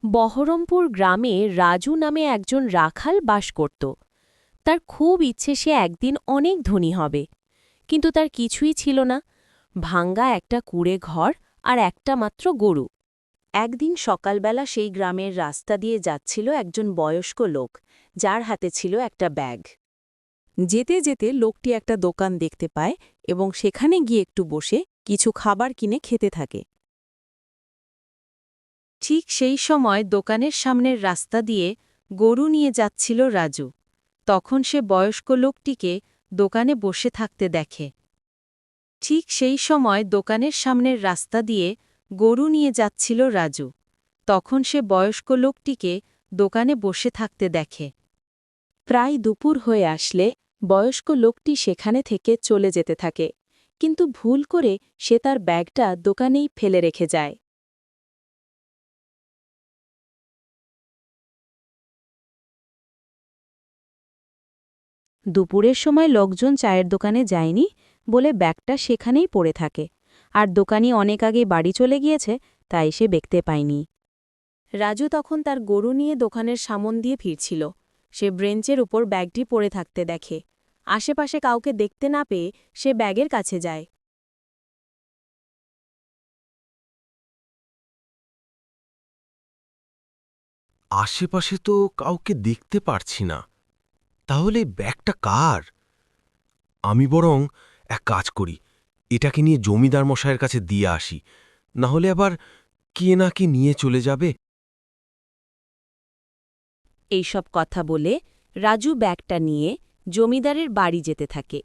বহরমপুর গ্রামে রাজু নামে একজন রাখাল বাস করত। তার খুব ইচ্ছে সে একদিন অনেক ধনী হবে, কিন্তু তার কিছুই ছিল না, ভাঙ্গা একটা কুঁড়ে ঘর আর একটা মাত্র গরু। একদিন সকালবেলা সেই গ্রামের রাস্তা দিয়ে যাচ্ছিল একজন বয়স্ক লোক, যার হাতে ছিল একটা ব্যাগ। যেতে যেতে লোকটি একটা দোকান দেখতে পায় এবং সেখানে গিয়ে একটু বসে কিছু খাবার কিনে খেতে থাকে। ঠিক সেই সময় দোকানের সামনের রাস্তা দিয়ে গরু নিয়ে যাচ্ছিল রাজু। তখন সে বয়স্ক লোকটিকে দোকানে বসে থাকতে দেখে। ঠিক সেই সময় দোকানের সামনের রাস্তা দিয়ে গরু নিয়ে যাচ্ছিল রাজু। তখন সে বয়স্ক লোকটিকে দোকানে বসে থাকতে দেখে। প্রায় দুপুর হয়ে আসলে বয়স্ক লোকটি সেখানে থেকে চলে যেতে থাকে, কিন্তু ভুল করে সে তার ব্যাগটা দোকানেই ফেলে রেখে যায়। দুপুরের সময় লোকজন চায়ের দোকানে যায়নি বলে ব্যাগটা সেখানেই পড়ে থাকে, আর দোকানি অনেক আগে বাড়ি চলে গিয়েছে, তাই সে দেখতে পায়নি। রাজু তখন তার গরু নিয়ে দোকানের সামন দিয়ে ফিরছিল। সে ব্রেঞ্চের উপর ব্যাগটি পড়ে থাকতে দেখে। আশেপাশে কাউকে দেখতে না পেয়ে সে ব্যাগের কাছে যায়। আশেপাশে তো কাউকে দেখতে পারছি না। তাহলে এই ব্যাগটা কার? আমি বরং এক কাজ করি, এটাকে নিয়ে জমিদার মশায়ের কাছে দিয়ে আসি, না হলে আবার কে না কে নিয়ে চলে যাবে। এইসব কথা বলে রাজু ব্যাগটা নিয়ে জমিদারের বাড়ি যেতে থাকে।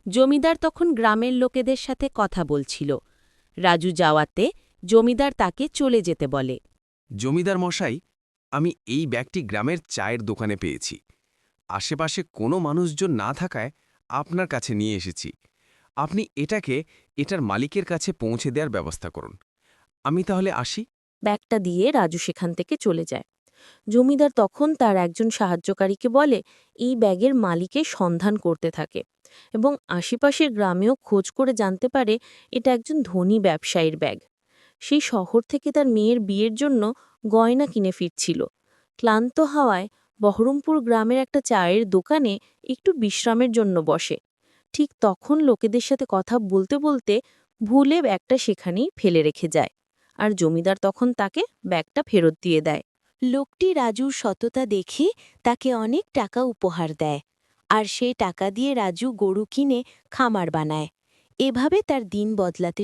জমিদার তখন গ্রামের লোকেদের সাথে কথা বলছিল। রাজু যাওয়াতে জমিদার তাকে চলে যেতে বলে। জমিদার মশাই, আমি এই ব্যাগটি গ্রামের চায়ের দোকানে পেয়েছি। আশেপাশে কোনো মানুষজন না থাকায় আপনার কাছে নিয়ে এসেছি। আপনি এটার মালিকের কাছে পৌঁছে দেওয়ার ব্যবস্থা করুন। আমি তাহলে আসি। ব্যাগটা দিয়ে রাজু সেখান থেকে চলে যায়। জমিদার তখন তার একজন সাহায্যকারীকে বলে এই ব্যাগের মালিকের সন্ধান করতে থাকে এবং আশেপাশের গ্রামেও খোঁজ করে জানতে পারে এটা একজন ধনী ব্যবসায়ীর ব্যাগ। সেই শহর থেকে তার মেয়ের বিয়ের জন্য গয়না কিনে ফিরছিল। ক্লান্ত হাওয়ায় বহরমপুর গ্রামের একটা চায়ের দোকানে একটু বিশ্রামের জন্য বসে। ঠিক তখন লোকেদের সাথে কথা বলতে বলতে ভুলে ব্যাগটা সেখানেই ফেলে রেখে যায়, আর জমিদার তখন তাকে ব্যাগটা ফেরত দিয়ে দেয়। লোকটি রাজুর সততা দেখে তাকে অনেক টাকা উপহার দেয়, আর সেই টাকা দিয়ে রাজু গরু কিনে খামার বানায়। এভাবে তার দিন বদলাতে